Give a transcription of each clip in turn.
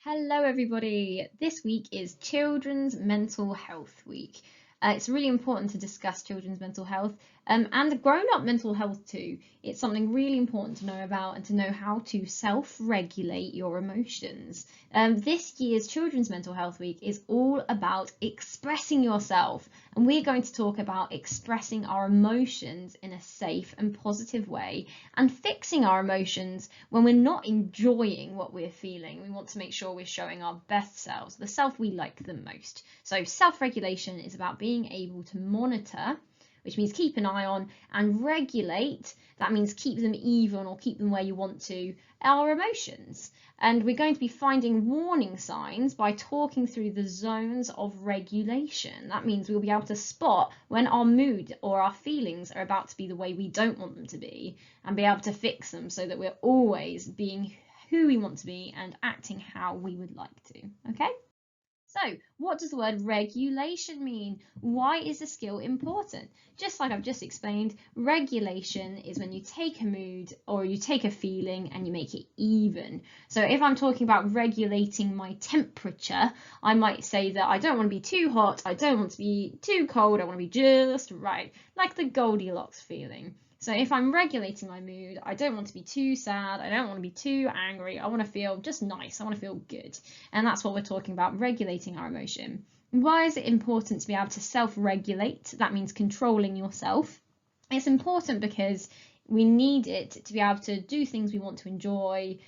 Hello, everybody. This week is Children's Mental Health Week. It's really important to discuss children's mental health and grown-up mental health too. It's something really important to know about and to know how to self-regulate your emotions. This year's Children's Mental Health Week is all about expressing yourself, and we're going to talk about expressing our emotions in a safe and positive way and fixing our emotions when we're not enjoying what we're feeling. We want to make sure we're showing our best selves, the self we like the most. So self-regulation is about being able to monitor, which means keep an eye on, and regulate, that means keep them even or keep them where you want to, our emotions. And we're going to be finding warning signs by talking through the zones of regulation. That means we'll be able to spot when our mood or our feelings are about to be the way we don't want them to be and be able to fix them so that we're always being who we want to be and acting how we would like to, okay? So, what does the word regulation mean? Why is the skill important? Just like I've just explained, regulation is when you take a mood or you take a feeling and you make it even. So if I'm talking about regulating my temperature, I might say that I don't want to be too hot, I don't want to be too cold, I want to be just right, like the Goldilocks feeling. So if I'm regulating my mood, I don't want to be too sad, I don't want to be too angry, I want to feel just nice, I want to feel good. And that's what we're talking about, regulating our emotion. Why is it important to be able to self-regulate? That means controlling yourself. It's important because we need it to be able to do things we want to enjoy,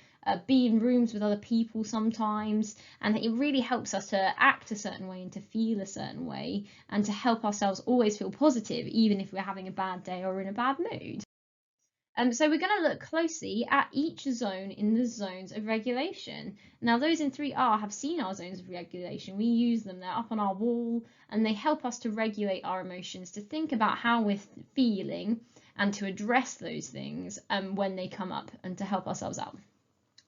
be in rooms with other people sometimes, and it really helps us to act a certain way and to feel a certain way and to help ourselves always feel positive even if we're having a bad day or in a bad mood. So we're going to look closely at each zone in the zones of regulation. Now those in 3R have seen our zones of regulation. We use them, they're up on our wall, and they help us to regulate our emotions, to think about how we're feeling and to address those things when they come up and to help ourselves out.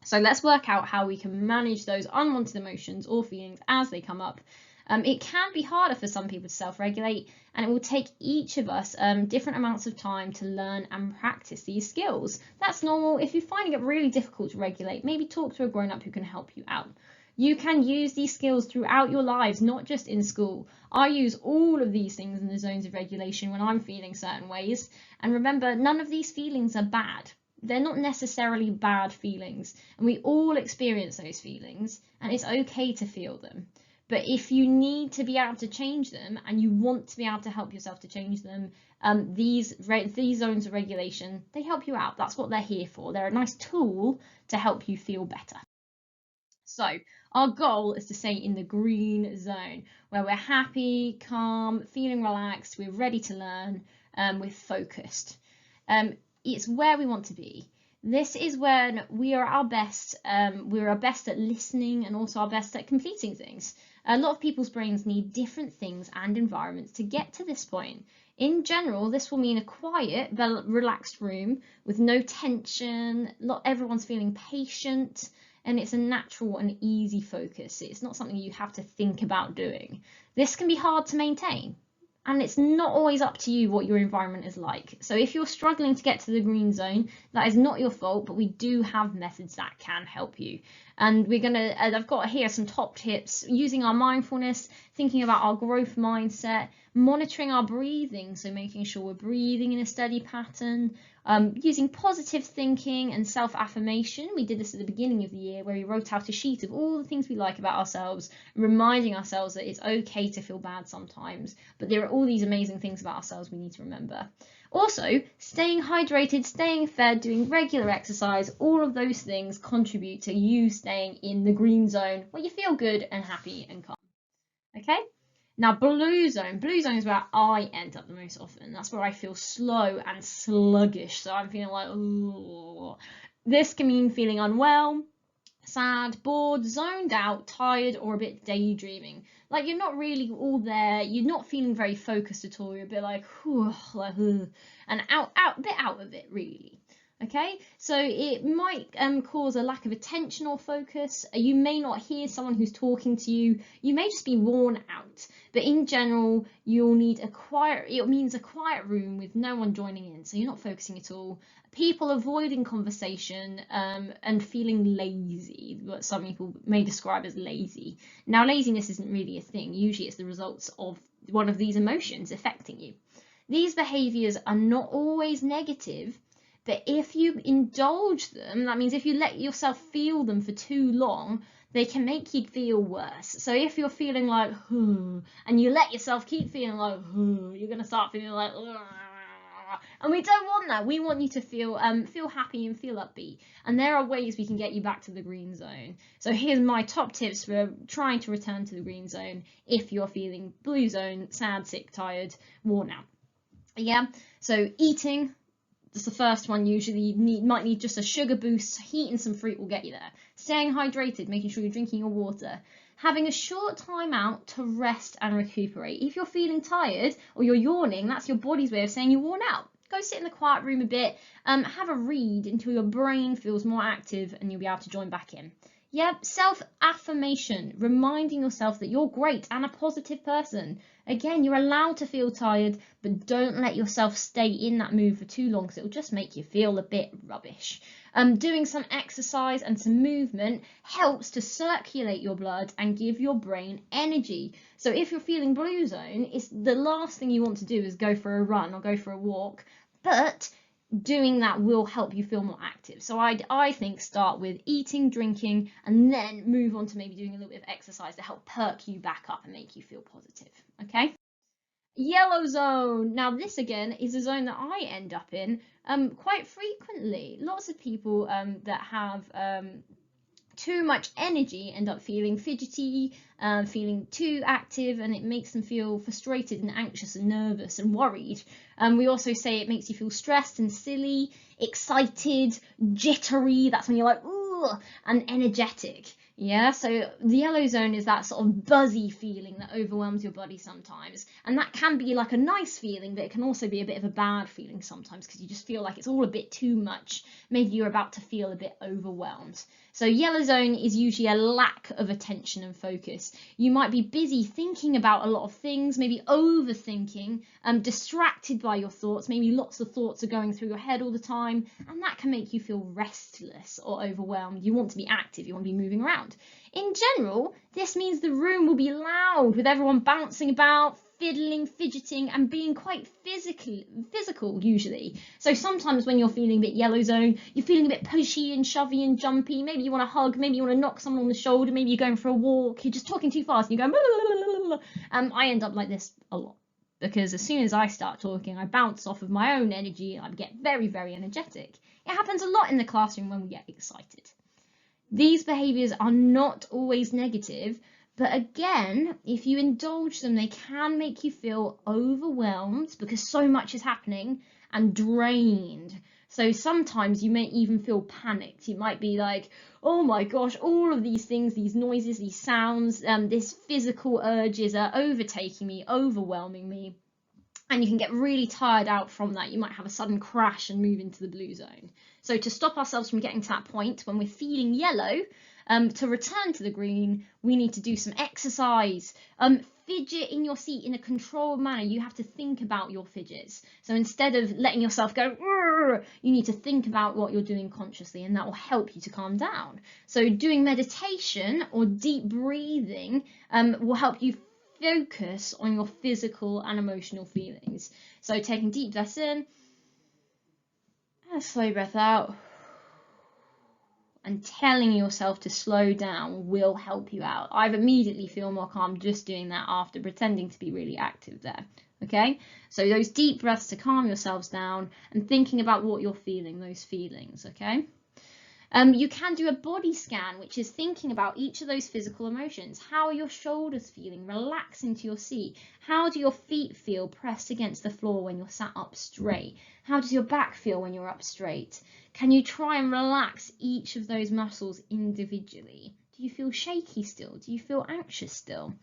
So let's work out how we can manage those unwanted emotions or feelings as they come up. It can be harder for some people to self-regulate, and it will take each of us different amounts of time to learn and practice these skills. That's normal. If you're finding it really difficult to regulate, maybe talk to a grown-up who can help you out. You can use these skills throughout your lives, not just in school. I use all of these things in the zones of regulation when I'm feeling certain ways. And remember, none of these feelings are bad. They're not necessarily bad feelings, and we all experience those feelings, and it's okay to feel them. But if you need to be able to change them and you want to be able to help yourself to change them, these zones of regulation, they help you out. That's what they're here for. They're a nice tool to help you feel better. So our goal is to stay in the green zone where we're happy, calm, feeling relaxed, we're ready to learn, we're focused. It's where we want to be. This is when we are our best. We're our best at listening and also our best at completing things. A lot of people's brains need different things and environments to get to this point. In general, this will mean a quiet, relaxed room with no tension. Everyone's feeling patient, and it's a natural and easy focus. It's not something you have to think about doing. This can be hard to maintain. And it's not always up to you what your environment is like. So if you're struggling to get to the green zone, that is not your fault, but we do have methods that can help you. And I've got here some top tips, using our mindfulness, thinking about our growth mindset, monitoring our breathing, so making sure we're breathing in a steady pattern, using positive thinking and self-affirmation. We did this at the beginning of the year where we wrote out a sheet of all the things we like about ourselves, reminding ourselves that it's okay to feel bad sometimes, but there are all these amazing things about ourselves we need to remember. Also, staying hydrated, staying fed, doing regular exercise, all of those things contribute to you staying in the green zone where you feel good and happy and calm. Okay? Now, blue zone is where I end up the most often. That's where I feel slow and sluggish. So I'm feeling like, ooh. This can mean feeling unwell, sad, bored, zoned out, tired, or a bit daydreaming. Like you're not really all there. You're not feeling very focused at all. You're a bit like, whew, and a bit out of it, really. Okay, so it might cause a lack of attention or focus. You may not hear someone who's talking to you. You may just be worn out. But in general, you'll need it means a quiet room with no one joining in, so you're not focusing at all. People avoiding conversation and feeling lazy, what some people may describe as lazy. Now, laziness isn't really a thing. Usually it's the results of one of these emotions affecting you. These behaviors are not always negative, but if you indulge them, that means if you let yourself feel them for too long, they can make you feel worse. So if you're feeling like, and you let yourself keep feeling like, you're going to start feeling like, and we don't want that. We want you to feel happy and feel upbeat. And there are ways we can get you back to the green zone. So here's my top tips for trying to return to the green zone if you're feeling blue zone, sad, sick, tired, worn out. Yeah, so eating, that's the first one. Usually you might need just a sugar boost. Heating some fruit will get you there. Staying hydrated, making sure you're drinking your water. Having a short time out to rest and recuperate. If you're feeling tired or you're yawning, that's your body's way of saying you're worn out. Go sit in the quiet room a bit, have a read until your brain feels more active and you'll be able to join back in. Yeah, self-affirmation, reminding yourself that you're great and a positive person. Again, you're allowed to feel tired, but don't let yourself stay in that mood for too long because it'll just make you feel a bit rubbish. Doing some exercise and some movement helps to circulate your blood and give your brain energy. So if you're feeling blue zone, it's the last thing you want to do is go for a run or go for a walk, but doing that will help you feel more active. So I think start with eating, drinking, and then move on to maybe doing a little bit of exercise to help perk you back up and make you feel positive. Okay. Yellow zone. Now this again is a zone that I end up in quite frequently. Lots of people that have too much energy end up feeling fidgety, feeling too active, and it makes them feel frustrated and anxious and nervous and worried. We also say it makes you feel stressed and silly, excited, jittery. That's when you're like, ooh, and energetic. Yeah, so the yellow zone is that sort of buzzy feeling that overwhelms your body sometimes. And that can be like a nice feeling, but it can also be a bit of a bad feeling sometimes because you just feel like it's all a bit too much. Maybe you're about to feel a bit overwhelmed. So yellow zone is usually a lack of attention and focus. You might be busy thinking about a lot of things, maybe overthinking, distracted by your thoughts. Maybe lots of thoughts are going through your head all the time, and that can make you feel restless or overwhelmed. You want to be active, you want to be moving around. In general, this means the room will be loud with everyone bouncing about, fiddling, fidgeting, and being quite physical usually. So sometimes when you're feeling a bit yellow zone, you're feeling a bit pushy and shovey and jumpy. Maybe you want to hug, maybe you want to knock someone on the shoulder, maybe you're going for a walk, you're just talking too fast and you're going, I end up like this a lot. Because as soon as I start talking, I bounce off of my own energy and I get very, very energetic. It happens a lot in the classroom when we get excited. These behaviours are not always negative, but again, if you indulge them, they can make you feel overwhelmed because so much is happening and drained. So sometimes you may even feel panicked. You might be like, oh my gosh, all of these things, these noises, these sounds, this physical urges are overtaking me, overwhelming me. And you can get really tired out from that. You might have a sudden crash and move into the blue zone. So to stop ourselves from getting to that point when we're feeling yellow, to return to the green, we need to do some exercise. Fidget in your seat in a controlled manner. You have to think about your fidgets. So instead of letting yourself go, you need to think about what you're doing consciously, and that will help you to calm down. So doing meditation or deep breathing will help you focus on your physical and emotional feelings. So taking deep breaths in and a slow breath out, and telling yourself to slow down will help you out. I've immediately feel more calm just doing that after pretending to be really active there. Okay, so those deep breaths to calm yourselves down and thinking about what you're feeling, those feelings. Okay. You can do a body scan, which is thinking about each of those physical emotions. How are your shoulders feeling? Relax into your seat. How do your feet feel pressed against the floor when you're sat up straight? How does your back feel when you're up straight? Can you try and relax each of those muscles individually? Do you feel shaky still? Do you feel anxious still?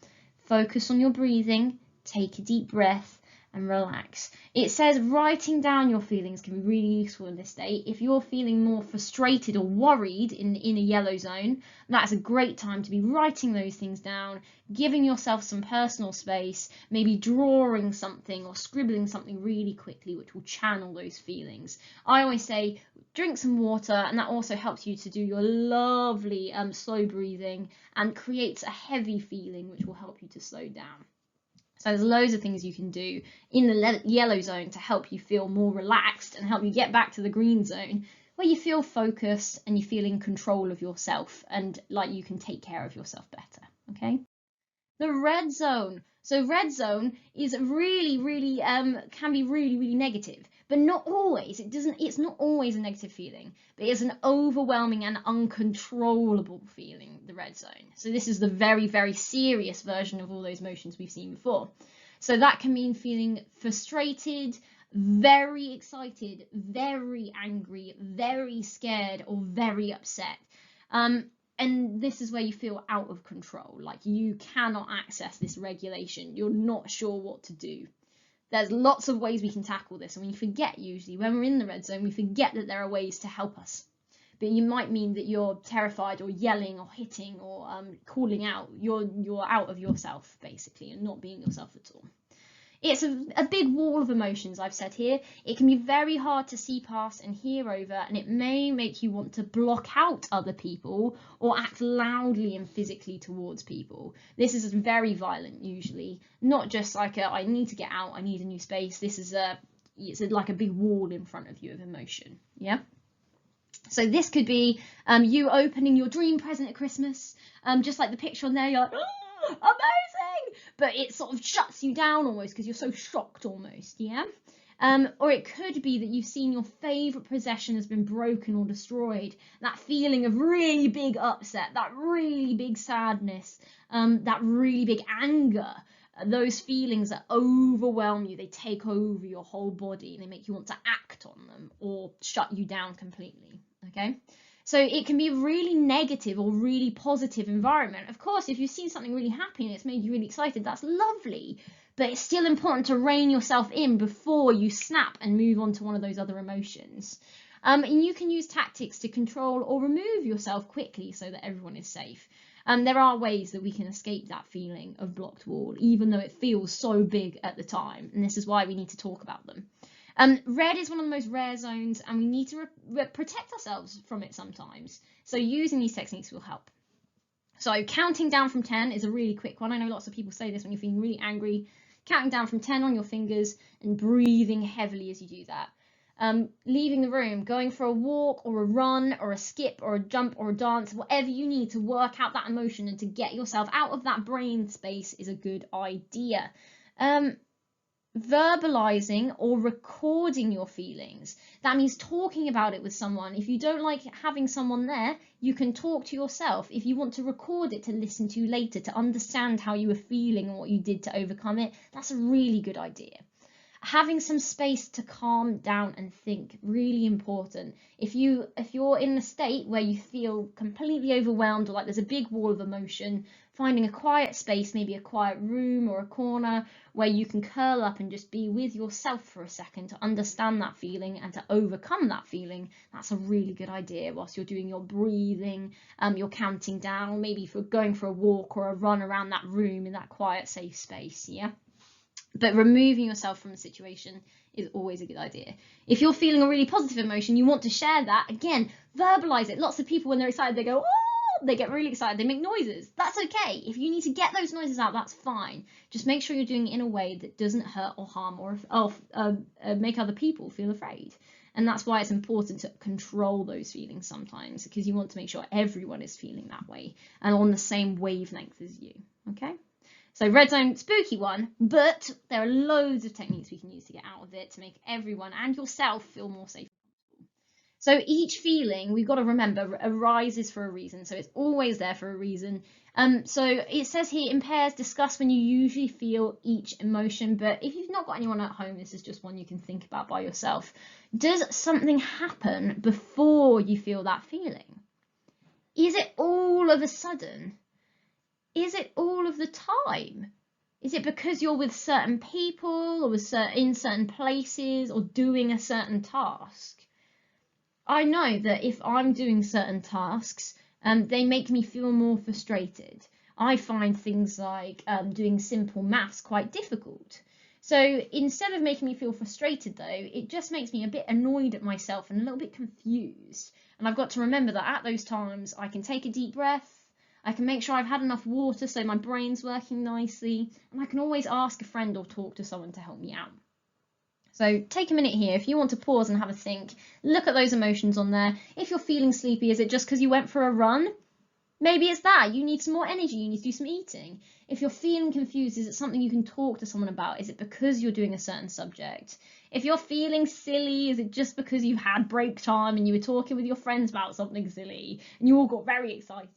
Focus on your breathing. Take a deep breath and relax. It says writing down your feelings can be really useful in this state. If you're feeling more frustrated or worried in a yellow zone, that's a great time to be writing those things down, giving yourself some personal space, maybe drawing something or scribbling something really quickly, which will channel those feelings. I always say drink some water, and that also helps you to do your lovely slow breathing and creates a heavy feeling, which will help you to slow down. So there's loads of things you can do in the yellow zone to help you feel more relaxed and help you get back to the green zone, where you feel focused and you feel in control of yourself and like you can take care of yourself better. Okay. The red zone. So red zone is really can be really negative, but not always. It's not always a negative feeling, but it's an overwhelming and uncontrollable feeling, the red zone. So this is the very serious version of all those emotions we've seen before. So that can mean feeling frustrated, very excited, very angry, very scared, or very upset. And this is where you feel out of control, like you cannot access this regulation. You're not sure what to do. There's lots of ways we can tackle this, and we forget usually when we're in the red zone, we forget that there are ways to help us. But you might mean that you're terrified or yelling or hitting or calling out. You're out of yourself basically and not being yourself at all. It's a big wall of emotions, I've said here. It can be very hard to see past and hear over, and it may make you want to block out other people or act loudly and physically towards people. This is very violent usually, not just like I need to get out, I need a new space. This is like a big wall in front of you of emotion. Yeah. So this could be you opening your dream present at Christmas, just like the picture on there. You're like, oh, amazing, but it sort of shuts you down almost because you're so shocked almost, yeah. Or it could be that you've seen your favourite possession has been broken or destroyed. That feeling of really big upset, that really big sadness, that really big anger. Those feelings that overwhelm you, they take over your whole body and they make you want to act on them or shut you down completely. Okay, so it can be a really negative or really positive environment. Of course, if you've seen something really happy and it's made you really excited, that's lovely, but it's still important to rein yourself in before you snap and move on to one of those other emotions. And you can use tactics to control or remove yourself quickly so that everyone is safe. There are ways that we can escape that feeling of blocked wall, even though it feels so big at the time, and this is why we need to talk about them. Red is one of the most rare zones, and we need to protect ourselves from it sometimes. So using these techniques will help. So counting down from 10 is a really quick one. I know lots of people say this when you're feeling really angry. Counting down from 10 on your fingers and breathing heavily as you do that. Leaving the room, going for a walk or a run or a skip or a jump or a dance, whatever you need to work out that emotion and to get yourself out of that brain space is a good idea. Verbalizing or recording your feelings. That means talking about it with someone. If you don't like having someone there, you can talk to yourself. If you want to record it to listen to later, to understand how you were feeling and what you did to overcome it, that's a really good idea. Having some space to calm down and think, really important. If you're in a state where you feel completely overwhelmed or like there's a big wall of emotion, finding a quiet space, maybe a quiet room or a corner where you can curl up and just be with yourself for a second to understand that feeling and to overcome that feeling, that's a really good idea whilst you're doing your breathing, you're counting down, maybe if you're going for a walk or a run around that room in that quiet, safe space, yeah? But removing yourself from the situation is always a good idea. If you're feeling a really positive emotion, you want to share that, again, verbalize it. Lots of people, when they're excited, they go, oh, they get really excited, they make noises. That's okay. If you need to get those noises out, that's fine. Just make sure you're doing it in a way that doesn't hurt or harm or make other people feel afraid. And that's why it's important to control those feelings sometimes, because you want to make sure everyone is feeling that way and on the same wavelength as you, okay? So red zone, spooky one, but there are loads of techniques we can use to get out of it to make everyone and yourself feel more safe. So each feeling, we've got to remember, arises for a reason. So it's always there for a reason. So it says here, in pairs, discuss when you usually feel each emotion. But if you've not got anyone at home, this is just one you can think about by yourself. Does something happen before you feel that feeling? Is it all of a sudden? Is it all of the time? Is it because you're with certain people or in certain places or doing a certain task? I know that if I'm doing certain tasks, they make me feel more frustrated. I find things like doing simple maths quite difficult. So instead of making me feel frustrated, though, it just makes me a bit annoyed at myself and a little bit confused. And I've got to remember that at those times, I can take a deep breath. I can make sure I've had enough water so my brain's working nicely, and I can always ask a friend or talk to someone to help me out. So take a minute here. If you want to pause and have a think, look at those emotions on there. If you're feeling sleepy, is it just because you went for a run? Maybe it's that. You need some more energy. You need to do some eating. If you're feeling confused, is it something you can talk to someone about? Is it because you're doing a certain subject? If you're feeling silly, is it just because you had break time and you were talking with your friends about something silly and you all got very excited?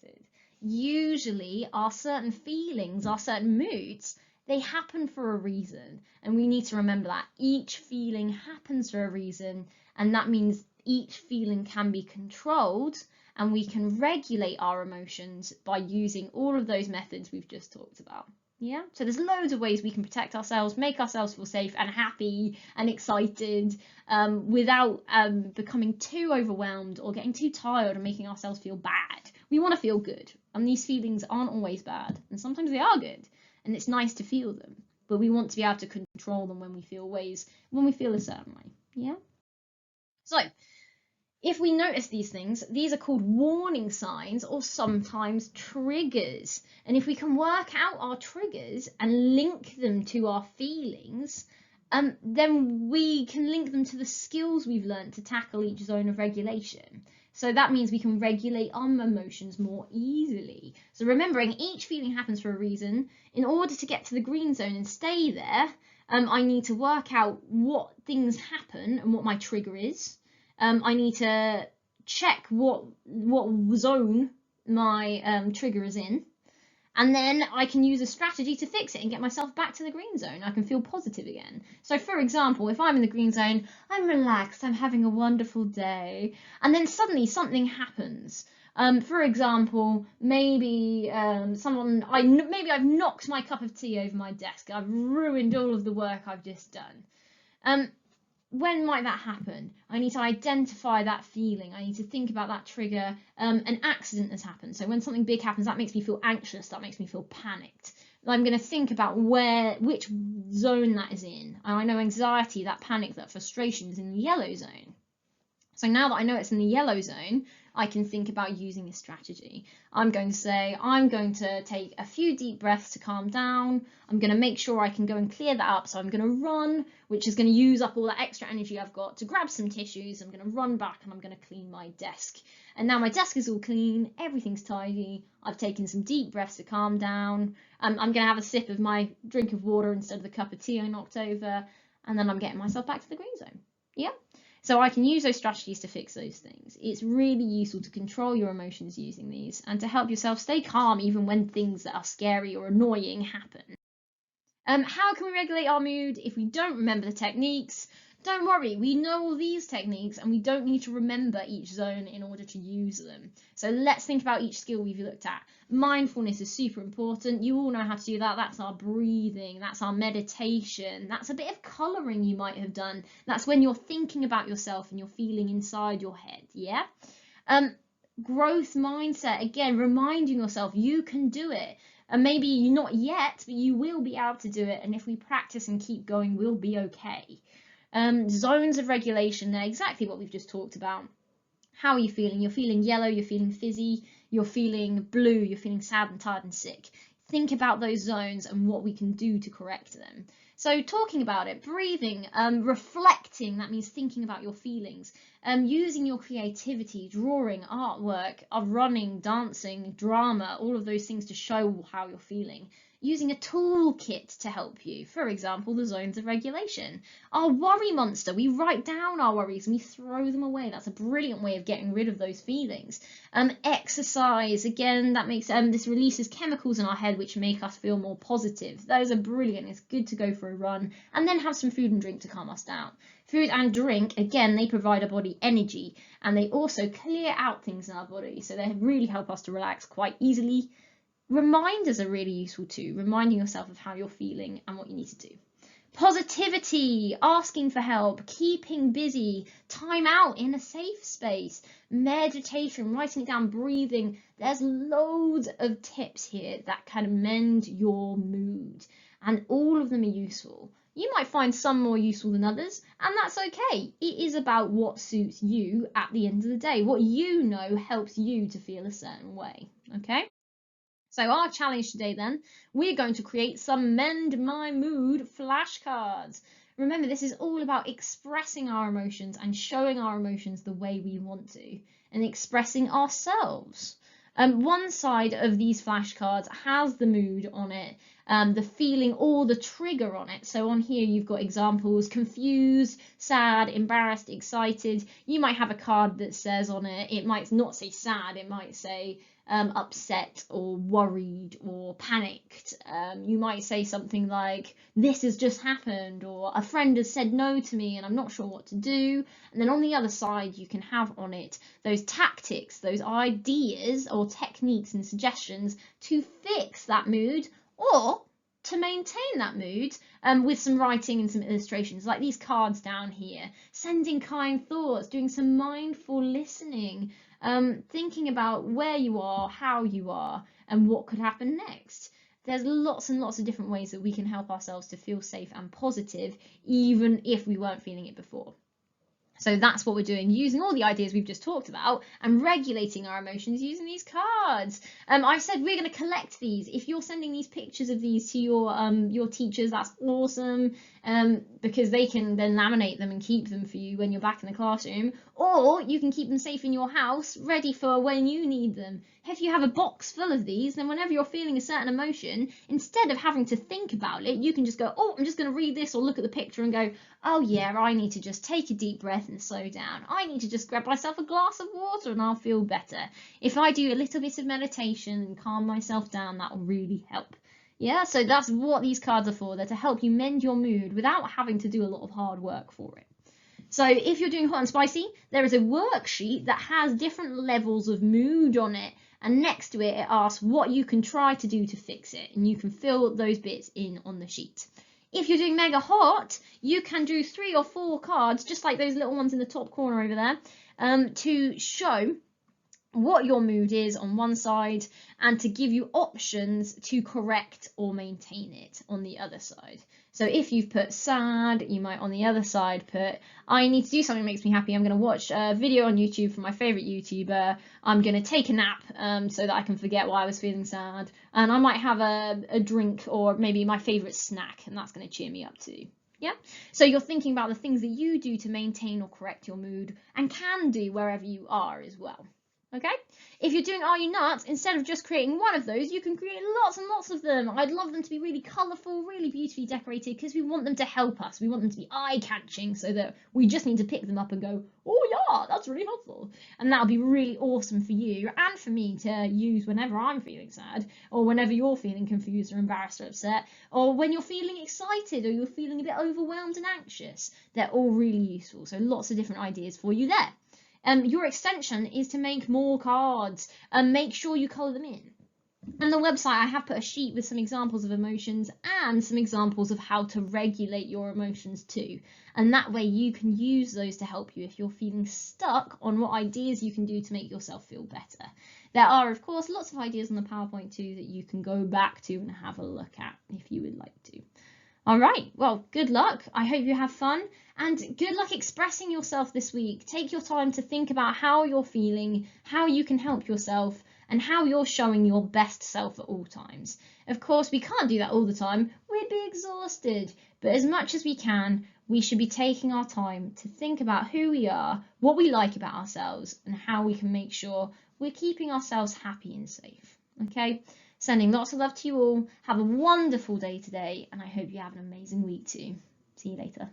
Usually our certain feelings, our certain moods, they happen for a reason, and we need to remember that each feeling happens for a reason, and that means each feeling can be controlled, and we can regulate our emotions by using all of those methods we've just talked about. Yeah, so there's loads of ways we can protect ourselves, make ourselves feel safe and happy and excited without becoming too overwhelmed or getting too tired and making ourselves feel bad. We want to feel good, and these feelings aren't always bad, and sometimes they are good, and it's nice to feel them, but we want to be able to control them when we feel a certain way. Yeah. So if we notice these things, these are called warning signs or sometimes triggers. And if we can work out our triggers and link them to our feelings, then we can link them to the skills we've learned to tackle each zone of regulation. So that means we can regulate our emotions more easily. So remembering each feeling happens for a reason. In order to get to the green zone and stay there, I need to work out what things happen and what my trigger is. I need to check what zone my trigger is in, and then I can use a strategy to fix it and get myself back to the green zone. I can feel positive again. So for example, if I'm in the green zone, I'm relaxed, I'm having a wonderful day, and then suddenly something happens. For example, maybe maybe I've knocked my cup of tea over my desk. I've ruined all of the work I've just done. When might that happen? I need to identify that feeling. I need to think about that trigger. An accident has happened. So when something big happens, that makes me feel anxious. That makes me feel panicked. I'm going to think about which zone that is in. And I know anxiety, that panic, that frustration is in the yellow zone. So now that I know it's in the yellow zone, I can think about using a strategy. I'm going to say, I'm going to take a few deep breaths to calm down. I'm going to make sure I can go and clear that up. So I'm going to run, which is going to use up all that extra energy I've got to grab some tissues. I'm going to run back and I'm going to clean my desk. And now my desk is all clean, everything's tidy. I've taken some deep breaths to calm down. I'm going to have a sip of my drink of water instead of the cup of tea I knocked over. And then I'm getting myself back to the green zone. Yeah. So I can use those strategies to fix those things. It's really useful to control your emotions using these and to help yourself stay calm even when things that are scary or annoying happen. How can we regulate our mood if we don't remember the techniques? Don't worry, we know all these techniques and we don't need to remember each zone in order to use them. So let's think about each skill we've looked at. Mindfulness is super important. You all know how to do that. That's our breathing, that's our meditation, that's a bit of colouring you might have done. That's when you're thinking about yourself and you're feeling inside your head, yeah? Growth mindset, again, reminding yourself you can do it. And maybe not yet, but you will be able to do it. And if we practice and keep going, we'll be okay. Zones of regulation, they're exactly what we've just talked about. How are you feeling? You're feeling yellow, you're feeling fizzy, you're feeling blue, you're feeling sad and tired and sick. Think about those zones and what we can do to correct them. So talking about it, breathing, reflecting, that means thinking about your feelings, using your creativity, drawing, artwork, running, dancing, drama, all of those things to show how you're feeling. Using a toolkit to help you, for example, the zones of regulation. Our worry monster, we write down our worries and we throw them away. That's a brilliant way of getting rid of those feelings. Exercise, again, that makes this releases chemicals in our head which make us feel more positive. Those are brilliant. It's good to go for a run and then have some food and drink to calm us down. Food and drink, again, they provide our body energy and they also clear out things in our body, so they really help us to relax quite easily. Reminders are really useful too, reminding yourself of how you're feeling and what you need to do. Positivity, asking for help, keeping busy, time out in a safe space, meditation, writing it down, breathing. There's loads of tips here that can mend your mood, and all of them are useful. You might find some more useful than others, and that's okay. It is about what suits you at the end of the day. What you know helps you to feel a certain way, okay? So our challenge today then, we're going to create some Mend My Mood flashcards. Remember, this is all about expressing our emotions and showing our emotions the way we want to and expressing ourselves. One side of these flashcards has the mood on it, the feeling or the trigger on it. So on here you've got examples: confused, sad, embarrassed, excited. You might have a card that says on it, it might not say sad, it might say upset or worried or panicked. You might say something like, this has just happened, or a friend has said no to me and I'm not sure what to do. And then on the other side you can have on it those tactics, those ideas or techniques and suggestions to fix that mood or to maintain that mood, with some writing and some illustrations like these cards down here, sending kind thoughts, doing some mindful listening, thinking about where you are, how you are, and what could happen next. There's lots and lots of different ways that we can help ourselves to feel safe and positive, even if we weren't feeling it before. So that's what we're doing, using all the ideas we've just talked about and regulating our emotions using these cards. I've said we're going to collect these. If you're sending these pictures of these to your teachers, that's awesome, because they can then laminate them and keep them for you when you're back in the classroom, or you can keep them safe in your house, ready for when you need them. If you have a box full of these, then whenever you're feeling a certain emotion, instead of having to think about it, you can just go, oh, I'm just going to read this, or look at the picture and go, oh yeah, I need to just take a deep breath and slow down. I need to just grab myself a glass of water and I'll feel better. If I do a little bit of meditation and calm myself down, that will really help. Yeah, so that's what these cards are for. They're to help you mend your mood without having to do a lot of hard work for it. So if you're doing hot and spicy, there is a worksheet that has different levels of mood on it. And next to it, it asks what you can try to do to fix it. And you can fill those bits in on the sheet. If you're doing mega hot, you can do 3 or 4 cards, just like those little ones in the top corner over there, to show what your mood is on one side and to give you options to correct or maintain it on the other side. So if you've put sad, you might on the other side put, I need to do something that makes me happy. I'm going to watch a video on YouTube from my favourite YouTuber. I'm going to take a nap so that I can forget why I was feeling sad. And I might have a drink or maybe my favourite snack, and that's going to cheer me up too. Yeah, so you're thinking about the things that you do to maintain or correct your mood and can do wherever you are as well. Okay, if you're doing Are You Nuts, instead of just creating one of those, you can create lots and lots of them. I'd love them to be really colourful, really beautifully decorated, because we want them to help us. We want them to be eye-catching so that we just need to pick them up and go, oh yeah, that's really helpful. And that'll be really awesome for you and for me to use whenever I'm feeling sad, or whenever you're feeling confused or embarrassed or upset, or when you're feeling excited or you're feeling a bit overwhelmed and anxious. They're all really useful. So lots of different ideas for you there. Your extension is to make more cards and make sure you colour them in. On the website, I have put a sheet with some examples of emotions and some examples of how to regulate your emotions too. And that way you can use those to help you if you're feeling stuck on what ideas you can do to make yourself feel better. There are, of course, lots of ideas on the PowerPoint too that you can go back to and have a look at if you would like to. All right, well, good luck. I hope you have fun and good luck expressing yourself this week. Take your time to think about how you're feeling, how you can help yourself, and how you're showing your best self at all times. Of course, we can't do that all the time. We'd be exhausted, but as much as we can, we should be taking our time to think about who we are, what we like about ourselves, and how we can make sure we're keeping ourselves happy and safe. Okay? Sending lots of love to you all. Have a wonderful day today, and I hope you have an amazing week too. See you later.